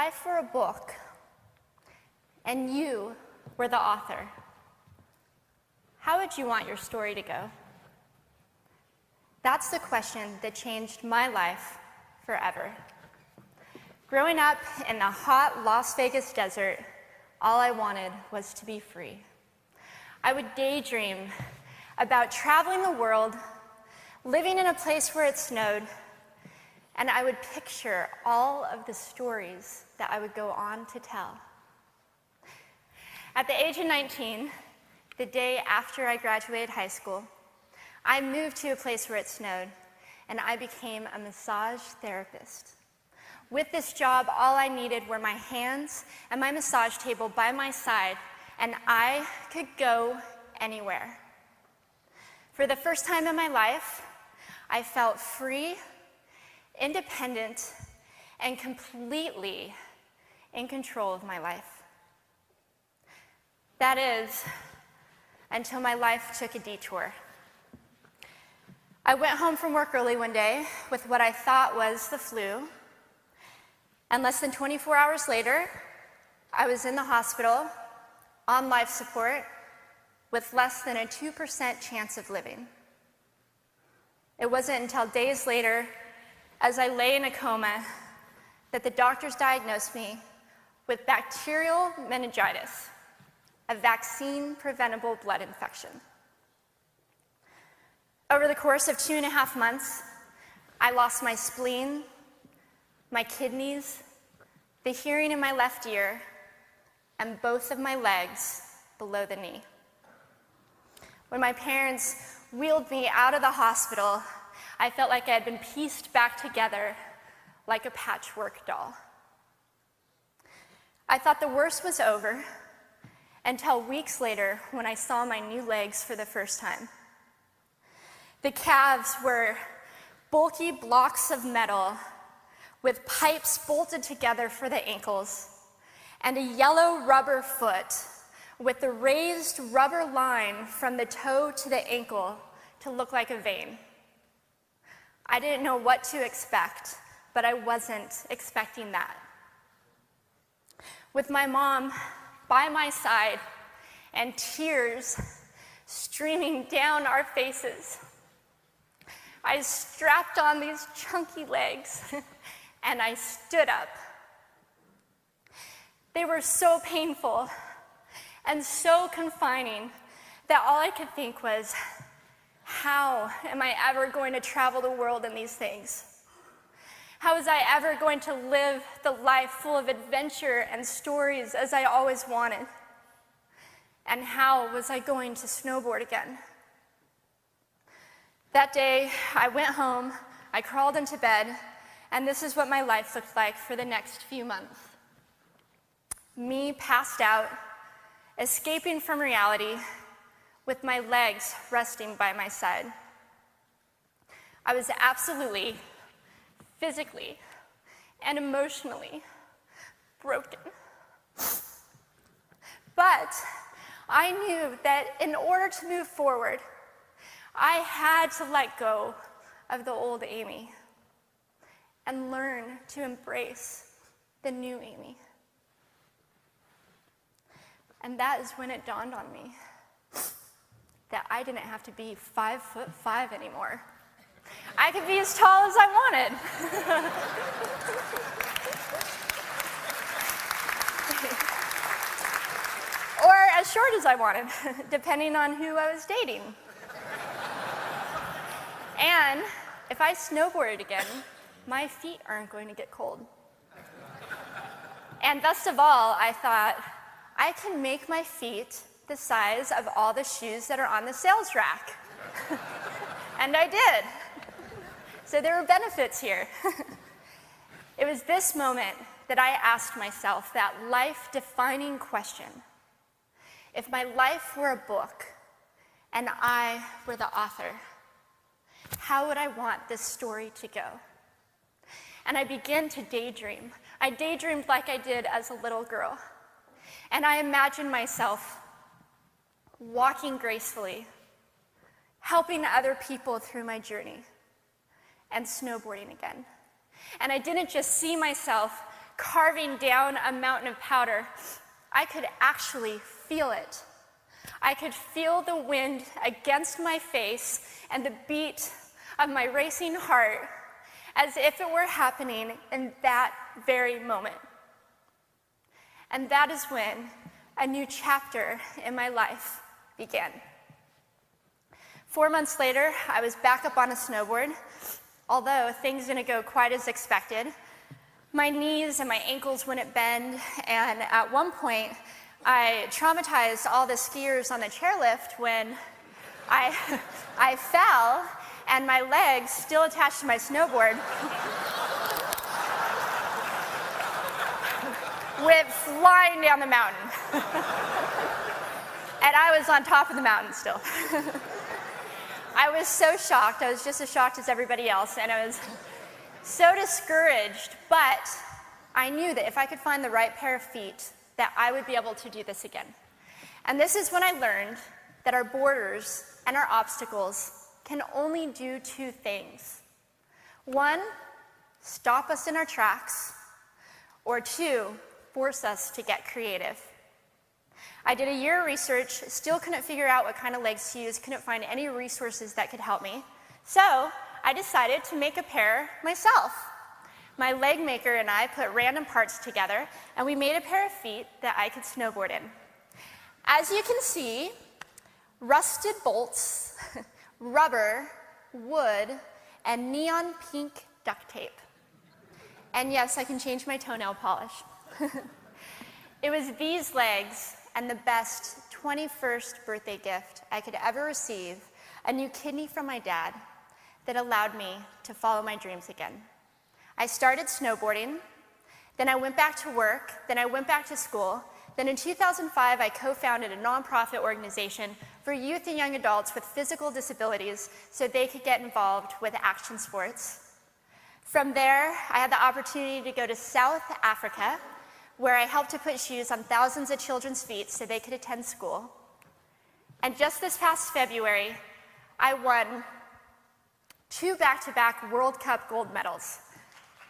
life were a book, and you were the author, how would you want your story to go? That's the question that changed my life forever. Growing up in the hot Las Vegas desert, all I wanted was to be free. I would daydream about traveling the world, living in a place where it snowed, and I would picture all of the stories that I would go on to tell. At the age of 19, the day after I graduated high school, I moved to a place where it snowed, and I became a massage therapist. With this job, all I needed were my hands and my massage table by my side, and I could go anywhere. For the first time in my life, I felt free, independent, and completely in control of my life. That is, until my life took a detour. I went home from work early one day with what I thought was the flu, and less than 24 hours later, I was in the hospital on life support with less than a 2% chance of living. It wasn't until days later, as I lay in a coma, that the doctors diagnosed me with bacterial meningitis, a vaccine-preventable blood infection. Over the course of 2.5 months, I lost my spleen, my kidneys, the hearing in my left ear, and both of my legs below the knee. When my parents wheeled me out of the hospital, I felt like I had been pieced back together like a patchwork doll. I thought the worst was over until weeks later when I saw my new legs for the first time. The calves were bulky blocks of metal with pipes bolted together for the ankles, and a yellow rubber foot with the raised rubber line from the toe to the ankle to look like a vein. I didn't know what to expect, but I wasn't expecting that. With my mom by my side and tears streaming down our faces, I strapped on these chunky legs and I stood up. They were so painful and so confining that all I could think was, how am I ever going to travel the world in these things? How was I ever going to live the life full of adventure and stories as I always wanted? And how was I going to snowboard again? That day, I went home, I crawled into bed, and this is what my life looked like for the next few months. Me passed out, escaping from reality, with my legs resting by my side. I was absolutely, physically, and emotionally broken. But I knew that in order to move forward, I had to let go of the old Amy and learn to embrace the new Amy. And that is when it dawned on me that I didn't have to be 5'5" anymore. I could be as tall as I wanted. Or as short as I wanted, depending on who I was dating. And if I snowboarded again, my feet aren't going to get cold. And best of all, I thought, I can make my feet the size of all the shoes that are on the sales rack. And I did. So there were benefits here. It was this moment that I asked myself that life-defining question. If my life were a book and I were the author, how would I want this story to go? And I began to daydream. I daydreamed like I did as a little girl. And I imagined myself walking gracefully, helping other people through my journey, and snowboarding again. And I didn't just see myself carving down a mountain of powder, I could actually feel it. I could feel the wind against my face and the beat of my racing heart as if it were happening in that very moment. And that is when a new chapter in my life began. 4 months later, I was back up on a snowboard. Although things didn't go quite as expected, my knees and my ankles wouldn't bend, and at one point, I traumatized all the skiers on the chairlift when I fell, and my legs, still attached to my snowboard, went flying down the mountain. And I was on top of the mountain still. I was so shocked. I was just as shocked as everybody else, and I was so discouraged, but I knew that if I could find the right pair of feet, that I would be able to do this again. And this is when I learned that our borders and our obstacles can only do two things. One, stop us in our tracks, or two, force us to get creative. I did a year of research, still couldn't figure out what kind of legs to use, couldn't find any resources that could help me. So I decided to make a pair myself. My leg maker and I put random parts together, and we made a pair of feet that I could snowboard in. As you can see, rusted bolts, rubber, wood, and neon pink duct tape. And yes, I can change my toenail polish. It was these legs and the best 21st birthday gift I could ever receive, a new kidney from my dad, that allowed me to follow my dreams again. I started snowboarding, then I went back to work, then I went back to school. Then in 2005, I co-founded a nonprofit organization for youth and young adults with physical disabilities so they could get involved with action sports. From there, I had the opportunity to go to South Africa, where I helped to put shoes on thousands of children's feet so they could attend school. And just this past February, I won 2 back-to-back World Cup gold medals.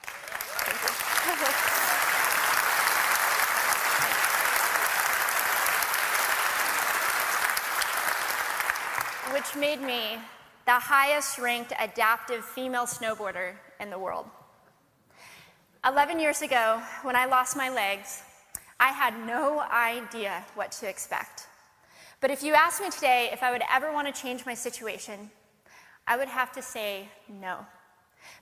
Thank you. Which made me the highest ranked adaptive female snowboarder in the world. 11 years ago, when I lost my legs, I had no idea what to expect. But if you asked me today if I would ever want to change my situation, I would have to say no.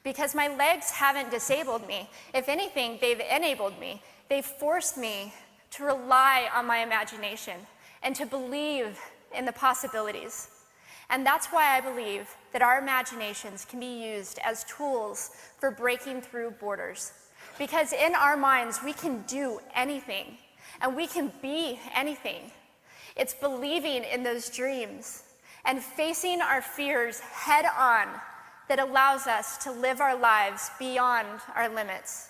Because my legs haven't disabled me. If anything, they've enabled me. They've forced me to rely on my imagination and to believe in the possibilities. And that's why I believe that our imaginations can be used as tools for breaking through borders. Because in our minds, we can do anything, and we can be anything. It's believing in those dreams and facing our fears head on that allows us to live our lives beyond our limits.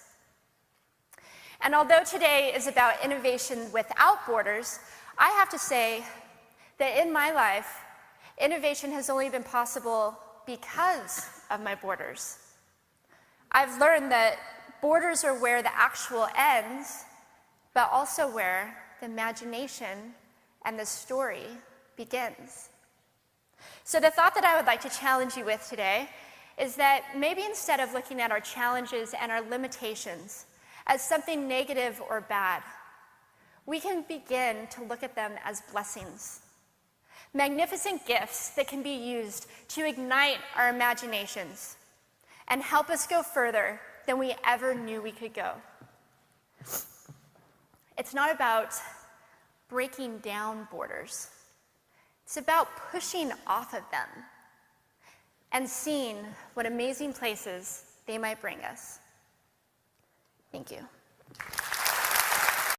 And although today is about innovation without borders, I have to say that in my life, innovation has only been possible because of my borders. I've learned that borders are where the actual ends, but also where the imagination and the story begins. So the thought that I would like to challenge you with today is that maybe instead of looking at our challenges and our limitations as something negative or bad, we can begin to look at them as blessings. Magnificent gifts that can be used to ignite our imaginations and help us go further than we ever knew we could go. It's not about breaking down borders. It's about pushing off of them and seeing what amazing places they might bring us. Thank you.